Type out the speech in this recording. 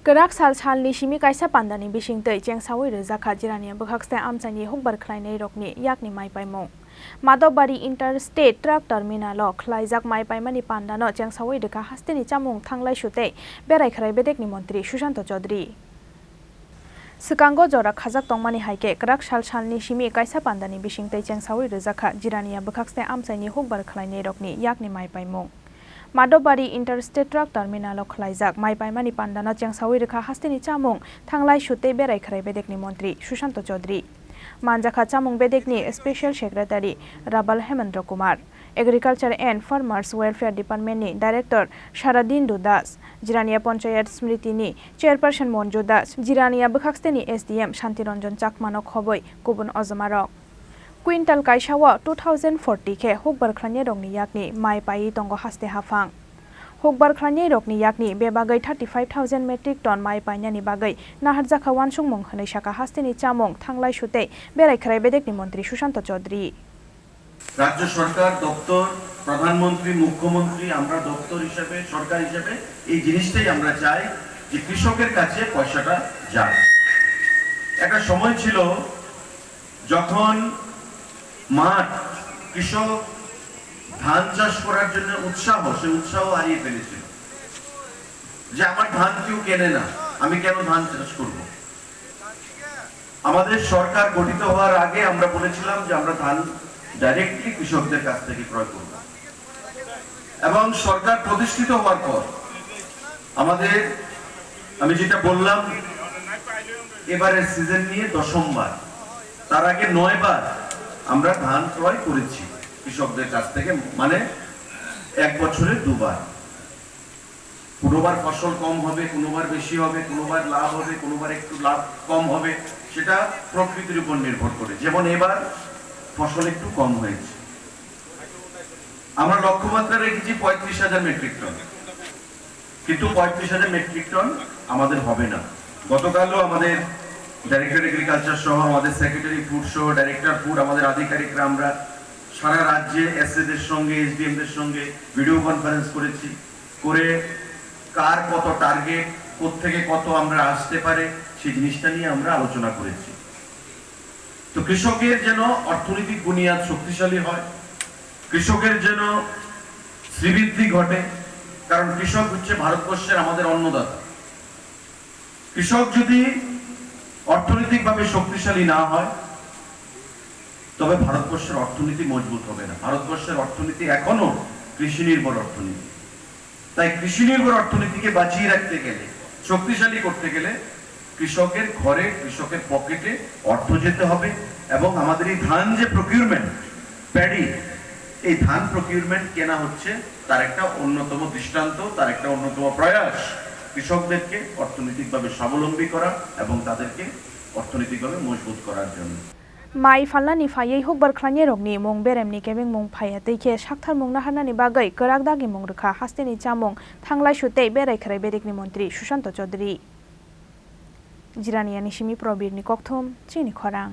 Kraksal Shalni Simi kaisa pandani bisingtei Chengsawi Rwjakha Jirania Bwkhakste Amchaini Hukbar Khlainai Rokni Yakni mai Paimung Madobari Interstate Truck Terminal Khlaijak mai Paimani Pandano Chengsawi Dekha Hasteni Chamung Thanglai Shute Berai Khrai Bedekni Montri Sushanto Chaudhary Sukango Jora Khajak Tongmani Haike Kraksal Shalni Simi kaisa pandani bisingtei Chengsawi Rwjakha Jirania Bwkhakste Amchaini Hukbar Khlainai Rokni Yakni mai Paimung Madobari Interstate Truck Terminal Khlaijak mai Paimani Pandano Chengsawi Dekha Hasteni Chamung Thanglai Shute Berai Khrai Bedekni Montri Sushanto Chaudhary Manjakha Chamung Bedekni Special Secretary Rabal Hemendra Kumar Agriculture and Farmers Welfare Department ni Director Sharadin Das Jirania Panchayat Smriti ni Chairperson Monjo Das Jirania Bwkhakste ni SDM Shantiranjan Chakmanok Khoboi Kubun Ozamarok Quintal Kaishawa 2040 ke Hukbar Khlainai Rokni Yakni mai pai tongo haste hafang Hukbar Khlainai Rokni Yakni bebagai 35,000 metric ton mai painani bagai Rwjakha wansung mong hanai shaka hasteni chamong thanglai shute berai khrai bedekni মন্ত্রী Sushanto Chaudhary রাজ্য সরকার দপ্তর প্রধানমন্ত্রী মুখ্যমন্ত্রী আমরা দপ্তর হিসেবে সরকার হিসেবে এই জিনিসটাই আমরা চাই যে কৃষকের কাছে পয়সাটা যায় একটা সময় ছিল যখন মাঠ কৃষক ধান চাষ করার জন্য সেই উৎসাহ হারিয়ে ফেলেছিল যে আমার ধান কেউ কেনে না আমি কেন ধান চাষ করব আমাদের সরকার গঠিত হওয়ার আগে আমরা বলেছিলাম যে আমরা ধান ডাইরেক্টলি কৃষকদের কাছ থেকে ক্রয় করব এবং সরকার প্রতিষ্ঠিত হওয়ার পর আমাদের আমি যেটা বললাম এবারের সিজন নিয়ে 10ম বার তার আগে 9 বার আমরা ধান ক্রয় করেছি কৃষকদের কাছ থেকে মানে এক বছরে 2 বার কোনোবার ফসল কম হবে কোনোবার বেশি হবে কোনোবার লাভ হবে কোনোবার একটু লাভ কম হবে সেটা প্রকৃতির উপর নির্ভর করে যেমন এবার ফসল একটু কম হয়েছে আমরা লক্ষ্যমাত্রা রেখেছি 35,000 মেট্রিক টন কিন্তু 35,000 মেট্রিক টন আমাদের হবে না গতকালও আমাদের ডাইরেক্টর এগ্রিকালচার সহ আমাদের সেক্রেটারি ফুড সহ ডাইরেক্টর ফুড আমাদের আধিকারিকরা আমরা সারা রাজ্যে এসএদের সঙ্গে এসডিএম দের সঙ্গে ভিডিও কনফারেন্স করেছি করে কার কত টার্গেট কোত্থেকে কত আমরা আসতে পারে সেই জিনিসটা নিয়ে আমরা আলোচনা করেছি তো কৃষকের যেন অর্থনৈতিক বুনিয়াদ শক্তিশালী হয় কৃষকের যেন শ্রীবৃদ্ধি ঘটে কারণ কৃষক হচ্ছে ভারতবর্ষের আমাদের অন্নদাতা কৃষক যদি অর্থনৈতিকভাবে শক্তিশালী না হয় তবে ভারতবর্ষের অর্থনীতি মজবুত হবে না ভারতবর্ষের অর্থনীতি এখনো কৃষি নির্ভর অর্থনীতি তাই কৃষি নির্ভর অর্থনীতিকে বাঁচিয়ে রাখতে গেলে শক্তিশালী করতে গেলে কৃষকের ঘরে কৃষকের পকেটে অর্থ যেতে হবে এবং আমাদের এই ধান যে প্রকিউরমেন্ট প্যাডি এই ধান প্রকিউরমেন্ট কেনা হচ্ছে তার একটা অন্যতম দৃষ্টান্ত তার একটা অন্যতম প্রয়াস কৃষকদেরকে অর্থনৈতিকভাবে স্বাবলম্বী করা এবং তাদেরকে অর্থনৈতিকভাবে মজবুত করার জন্য Mai falani phayei Hukbar Khlainai Rokni mong beremni kebeng mong phayatei ke sakthar mong nahanani bagai Karakdagi mong rwkha hasteni chamung thanglai shutei berai khrai bedekni মন্ত্রী Sushanto Chaudhary Jirania ni Simi Probir ni Kokthom Chini Khorang